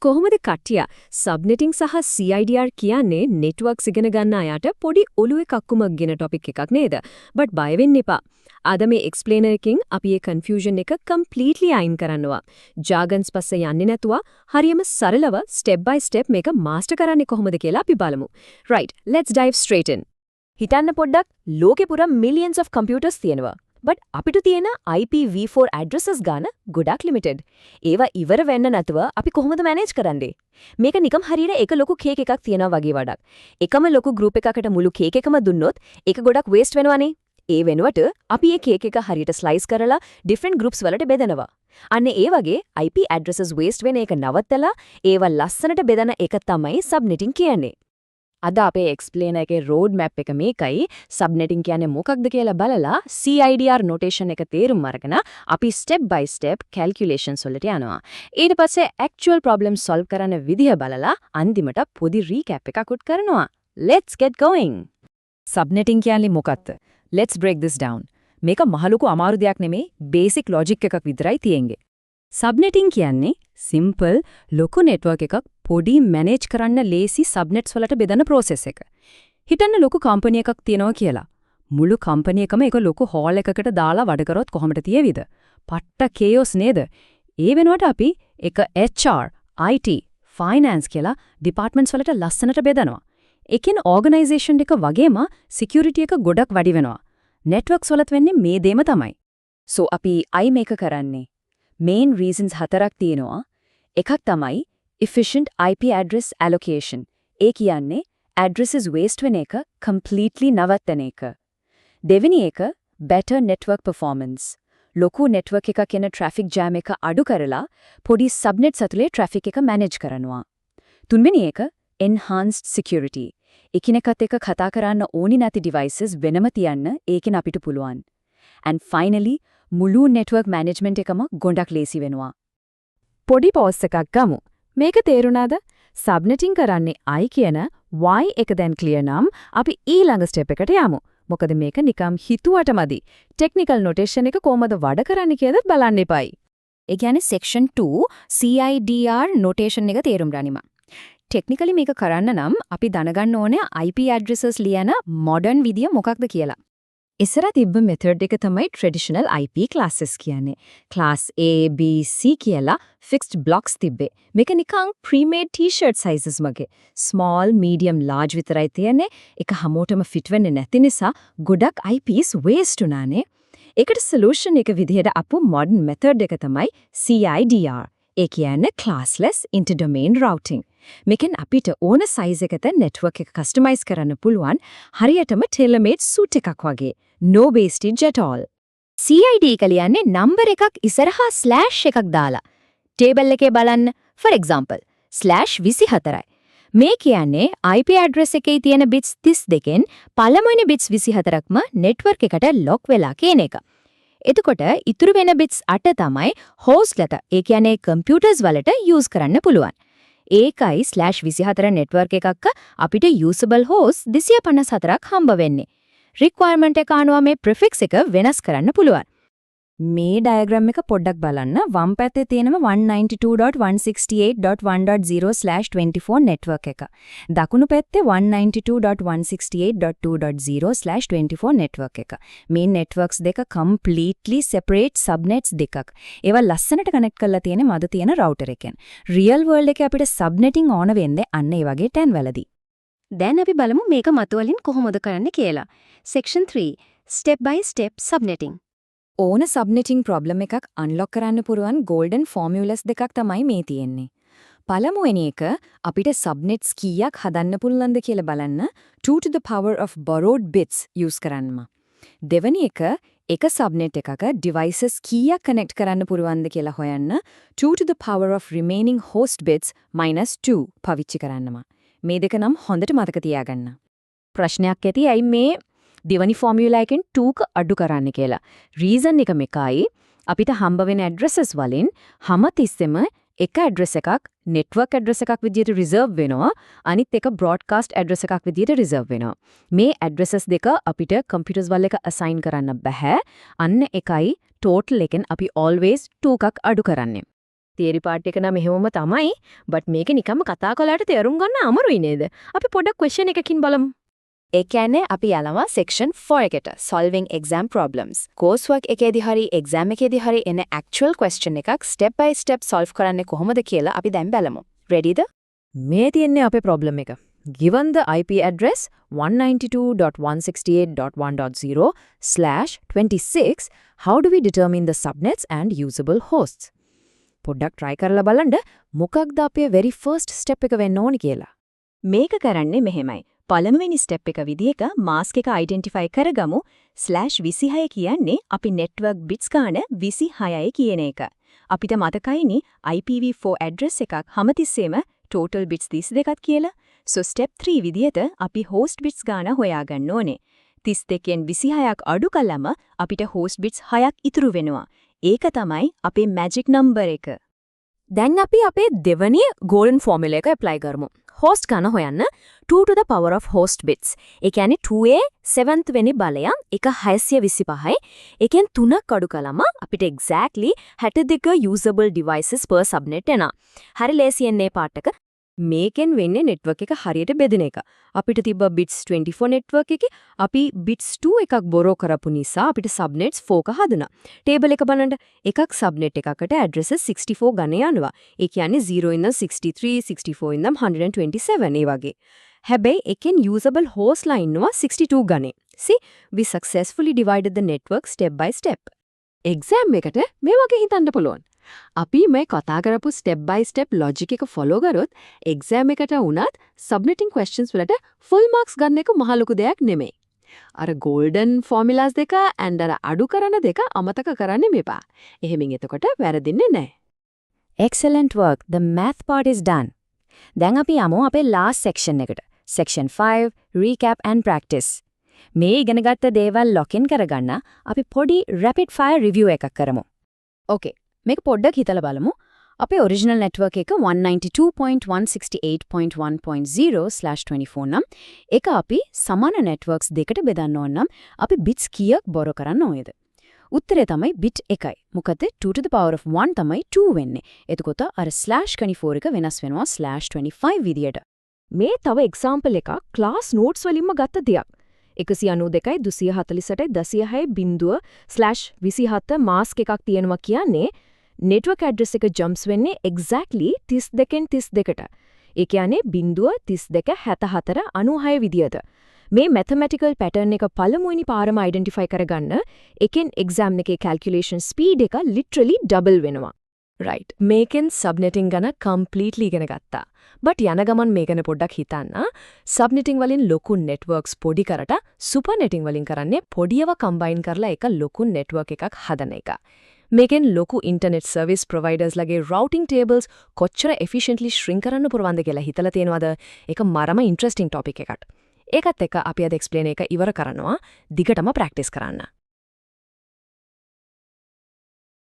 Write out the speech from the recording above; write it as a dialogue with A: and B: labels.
A: කොහොමද කට්ටිය සබ්නෙටිං සහ CIDR කියන්නේ නෙට්වර්ක්ස් ඉගෙන ගන්න අයට පොඩි ඔලුවේ කක්කුමක් ගෙන ටොපික් එකක් නේද? බට් බය වෙන්න එපා. අද මේ එක්ස්ප්ලේනර් එකකින් අපි මේ කන්ෆියුෂන් එක කම්ප්ලීට්ලි අයින් කරනවා. ජාගන්ස් පස්සේ යන්නේ නැතුව හරියම සරලව ස්ටෙප් බයි ස්ටෙප් මේක මාස්ටර් කරන්නේ කොහොමද කියලා අපි බලමු. right, let's dive straight in.
B: හිතන්න පොඩ්ඩක් ලෝකෙ පුරා millions of computers තියෙනවා. but අපිට තියෙන IPv4 addresses ගාන ගොඩක් limited. ඒවා ඉවර වෙන්න නැතුව අපි කොහොමද manage කරන්නේ? මේක නිකම් හරියට එක ලොකු කේක් එකක් තියනවා වගේ වැඩක්. එකම ලොකු group එකකට මුළු කේක් එකම දුන්නොත් ඒක ගොඩක් waste වෙනවනේ. ඒ වෙනුවට අපි මේ කේක් එක හරියට slice කරලා different groups වලට බෙදනවා. අන්න ඒ වගේ IP addresses waste වෙන එක නවත්තලා ඒවා ලස්සනට බෙදන එක තමයි subnetting කියන්නේ. අද අපේ එක්ස්ප්ලේනර් එකේ road map එක මේකයි. subnetting කියන්නේ මොකක්ද කියලා බලලා CIDR notation එක තේරුම් අරගෙන අපි step by step calculations වලට යනවා. ඊට පස්සේ actual problem solve කරන විදිහ බලලා අන්තිමට පොඩි recap එකක් කරනවා. Let's get going.
C: subnetting කියන්නේ මොකක්ද? Let's break this down. මේක මහලුකු අමාරු දෙයක් නෙමෙයි, basic logic එකක් විතරයි තියෙන්නේ. subnetting කියන්නේ simple ලොකු network එකක් පොඩි manage කරන්න ලේසි subnets වලට බෙදන process එක. හිතන්න ලොකු company එකක් තියෙනවා කියලා. මුළු company එකම එක ලොකු hall එකකට දාලා වැඩ කරොත් කොහොමද තියෙවිද? පට්ට chaos නේද? ඒ වෙනුවට අපි එක HR, IT, finance කියලා departments වලට ලස්සනට බෙදනවා. ඒකෙන් organization එක වගේම security එක ගොඩක් වැඩි වෙනවා. networks වලත් වෙන්නේ මේ දෙම තමයි.
B: so අපි I මේක කරන්නේ main reasons හතරක් තියෙනවා. එකක් තමයි efficient IP address allocation. ඒ කියන්නේ addresses waste වෙන එක completely නවත්තන එක. දෙවෙනි එක better network performance. ලොකු network එකක යන traffic jam එක අඩු කරලා පොඩි subnets ඇතුලේ traffic එක manage කරනවා. තුන්වෙනි එක enhanced security. එකිනෙකත් එක්ක කතා කරන්න ඕනි නැති devices වෙනම තියන්න ඒකෙන් අපිට පුළුවන්. and finally මුළු network management එකම ගොඩක් ලේසි වෙනවා.
C: පොඩි pause එකක් ගමු. මේක තේරුණාද? subnetting කරන්නේ I කියන Y එක දැන් clear නම් අපි ඊළඟ step එකට යමු. මොකද මේක නිකම් හිතුවට මදි. technical notation එක කොහමද වැඩ කරන්නේ කියලාත් බලන්න එපයි.
B: ඒ කියන්නේ section 2 CIDR notation එක තේරුම් ගනිමු. technically මේක කරන්න නම් අපි දැනගන්න ඕනේ IP addresses ලියන modern විදිය මොකක්ද කියලා.
C: ඉස්සර තිබ්බ method එක තමයි traditional IP classes කියන්නේ. class A, B, C කියලා fixed blocks තිබ්බේ. මේක නිකන් pre-made t-shirt sizes වගේ. small, medium, large විතරයි තියෙන්නේ. ඒක හැමෝටම fit වෙන්නේ නැති නිසා ගොඩක් IPs waste වුණානේ. ඒකට solution එක විදිහට අපු modern method එක තමයි CIDR. ඒ කියන්නේ classless interdomain routing. මේකෙන් අපිට ඕන size එකට network එක customize කරන්න පුළුවන් හරියටම tailor-made suit එකක් වගේ. No wastage at all.
B: CID කියන්නේ number එකක් ඉස්සරහා slash එකක් දාලා. table එකේ බලන්න for example /24යි. මේ කියන්නේ IP address එකේ තියෙන bits 32න් පළමුවෙනි bits 24ක්ම network එකට lock වෙලා කියන එක. එතකොට ඉතුරු වෙන bits 8 තමයි hostලට ඒ කියන්නේ computers වලට use කරන්න පුළුවන්. ඒකයි /24 network එකක අපිට usable host 254ක් හම්බ වෙන්නේ. requirement එක අනුව මේ prefix එක වෙනස් කරන්න පුළුවන්.
C: මේ diagram එක පොඩ්ඩක් බලන්න. වම් පැත්තේ තියෙනම 192.168.1.0/24 network එක. දකුණු පැත්තේ 192.168.2.0/24 network එක. මේ networks දෙක completely separate subnets දෙකක්. ඒවා ලස්සනට connect කරලා තියෙන මැද තියෙන router එකෙන්. real world එකේ අපිට subnetting ඕන වෙන්නේ අන්න ඒ වගේ 10 වලදී.
B: දැන් අපි බලමු මේක මතුවලින් කොහොමද කරන්නේ කියලා. section 3 step by step subnetting.
C: ඕන subnetting problem එකක් unlock කරන්න පුරුවන් golden formulas දෙකක් තමයි මේ තියෙන්නේ. පළමුවෙනි එක අපිට subnets කීයක් හදන්න පුළුවන්ද කියලා බලන්න 2 to the power of borrowed bits use කරන්නම. දෙවෙනි එක subnet එකක devices කීයක් connect කරන්න පුරුවන්ද කියලා හොයන්න 2 to the power of remaining host bits -2 පාවිච්චි කරන්නම. මේ දෙක නම් හොඳට මතක තියාගන්න. ප්‍රශ්නයක් ඇති ඇයි මේ දෙවනි ෆෝමියුලා එකෙන් 2ක අඩු කරන්න කියලා. රීසන් එක මේකයි අපිට හම්බ වෙන ඇඩ්‍රසස් වලින් හැමතිස්සෙම එක ඇඩ්‍රස් එකක් network address එකක් විදියට reserve වෙනවා අනිත් එක broadcast address එකක් විදියට reserve වෙනවා. මේ addresses දෙක අපිට computers වල එක assign කරන්න බෑ. අන්න එකයි total එකෙන් අපි always 2ක් අඩු කරන්නේ.
B: තියරි පාර්ට් එක නම් එහෙමම තමයි. බට් මේක නිකම්ම කතා කළාට තේරුම් ගන්න අමාරුයි නේද? අපි පොඩ්ඩක් ක්වෙස්චන් එකකින් බලමු.
C: ඒ කියන්නේ අපි යනවා section 4 එකට solving exam problems. coursework එකේදී හරි exam එකේදී හරි එන actual question එකක් step by step solve කරන්නේ කොහොමද කියලා අපි දැන් බලමු. readyද?
B: මේ තියෙන්නේ අපේ problem එක. Given the IP address 192.168.1.0/26, how do we determine the subnets and usable hosts? පොඩ්ඩක් try කරලා බලන්න මොකක්ද අපේ very first step එක වෙන්න ඕනි කියලා.
A: මේක කරන්නේ මෙහෙමයි. පළමුවෙනි ස්ටෙප් එක විදිහක මාස්ක් එක අයිඩෙන්ටිෆයි කරගමු. /26 කියන්නේ අපි network bits ගන්න 26යි කියන එක. අපිට මතකයිනේ IPv4 address එකක් හැමතිස්සෙම total bits 32ක් කියලා. So step 3 විදිහට අපි host bits ගාන හොයාගන්න ඕනේ. 32න් 26ක් අඩු කළම අපිට host bits 6ක් ඉතුරු වෙනවා. ඒක තමයි අපේ magic number එක.
B: දැන් අපි අපේ දෙවැනි golden formula එක apply කරමු. host ගාන හොයන්න 2 to the power of host bits. ඒ කියන්නේ 2a 7th වෙනි බලය එක 625යි. ඒකෙන් 3ක් අඩු කළම අපිට exactly 62 usable devices per subnet එනවා. හරි ලේසියෙන් මේ පාර්ට් එක. මේකෙන් වෙන්නේ network එක හරියට බෙදෙන එක. අපිට තිබ්බ bits 24 network එකේ අපි bits 2 එකක් borrow කරපු නිසා අපිට subnets 4ක හදුනා. table එක බලන්න එකක් subnet එකකට addresses 64 ගණන් යනවා. ඒ කියන්නේ 0 ඉඳන් 63, 64 ඉඳන් 127 ඒ වගේ. හැබැයි එකෙන් usable host line ඉන්නවා 62 ගණන්. See, we successfully divided the network step by step. exam එකට මේ වගේ හිතන්න පුළුවන්. අපි මේ කතා කරපු step by step logic එක follow කරොත් exam එකට වුණත් submitting questions වලට full marks ගන්න එක මහ ලොකු දෙයක් නෙමෙයි. අර golden formulas දෙක and අර අඩු කරන දෙක අමතක කරන්න මෙපා. එහෙමින් එතකොට වැරදින්නේ නැහැ.
C: Excellent work. The math part is done. දැන් අපි යමු අපේ last section එකට. Section 5 recap and practice. මේ ඉගෙනගත්ත දේවල් lock in කරගන්න අපි පොඩි rapid fire review එකක් කරමු.
B: Okay. මේක පොඩ්ඩක් හිතලා බලමු. අපේ original network එක 192.168.1.0/24 නම් ඒක අපි සමාන networks දෙකට බෙදන්න ඕන නම් අපි bits කීයක් borrow කරන්න ඕනේද? උත්තරය තමයි bit 1යි. මොකද 2 to the power of 1 තමයි 2 වෙන්නේ. එතකොට අර /24 එක වෙනස් වෙනවා /25 විදියට. මේ තව example එකක් class notes වලින්ම ගත්ත දෙයක්. 192යි 248යි 100.0/27 mask එකක් තියෙනවා කියන්නේ network address එක jumps වෙන්නේ exactly 32න් 32ට. ඒ කියන්නේ 0.327496 විදියට. මේ mathematical pattern එක පළමුවෙනි පාරම identify කරගන්න එකෙන් exam එකේ calculation speed එක literally double වෙනවා. right. මේකෙන් subnetting ගැන completely ඉගෙන ගත්තා. but යන ගමන් මේ ගැන පොඩ්ඩක් හිතන්න. subnetting වලින් ලොකු networks පොඩි කරට supernetting වලින් කරන්නේ පොඩියව combine කරලා එක ලොකු network එකක් හදන එක. මේකෙන් ලොකු internet service providers ලගේ routing tables කොච්චර efficiently shrink කරන්න පුරවන්ද කියලා හිතලා තියෙනවද? ඒක මරම interesting topic එකක්. ඒකත් එක්ක අපි අද explain එක ඉවර කරනවා. දිගටම practice කරන්න.